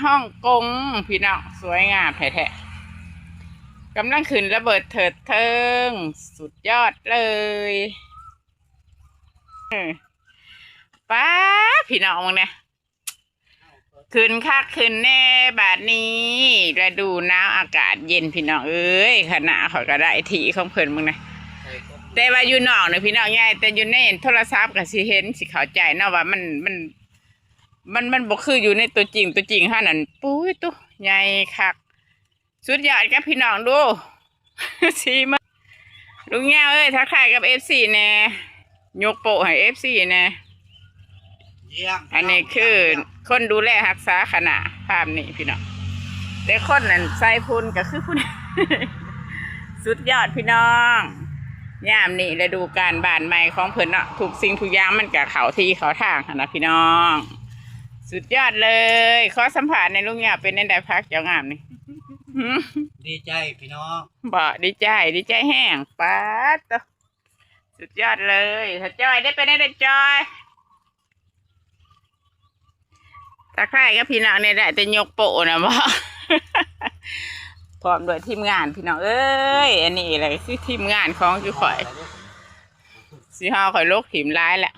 ฮ่องกงพี่น้องสวยงามแท้ๆกำลังขึ้นระเบิดเถิดเทิงสุดยอดเลยป้าพี่น้องมึงเนี่ยขึ้นคักขึ้นแน่บาดนี้ฤดูหนาวอากาศเย็นพี่น้องเอ้ยขนาดเขาก็ได้ทีของเพิ่นมึงนะแต่ว่าอยู่นอกเนี่ยพี่น้องใหญ่แต่อยู่ในโทรศัพท์ก็สิเห็นสิเข้าใจเนาะว่ามันบ่คืออยู่ในตัวจริงฮะนั่นปุ้ยตุ๊ใหญ่คักสุดยอดกับพี่น้องดูสีมาลุงแง่เอ้ยทักทายกับFCแน่ยกโปะให้FCแน่อันนี้คือคนดูแลรักษาคณะภาพนี่พี่น้องแต่คนนั้นใส่พุ่นก็คือพุ่น สุดยอดพี่น้องยามนี่ฤดูกาลบ้านใหม่ของเพิ่นเนาะถูกสิ่งทุกอย่างมันกับเขาที่เขาทางนะพี่น้องสุดยอดเลยขอสัมผัสในลุงยาเป็นในได้พักเจ้างามนี่ ดีใจพี่น้องบ่ดีใจแห้งป๊าดตัวสุดยอดเลยถ้าจอยได้ไปได้จอยตะไคร่ก็พี่น้องเนี่ยได้แต่ยกโปะนะบ่ พร้อมด้วยทีมงานพี่น้องเอ้ยอันนี้อะไรคือทีมงานของจุข่อยสีห้าข่อยโลกทีมร้ายแหละ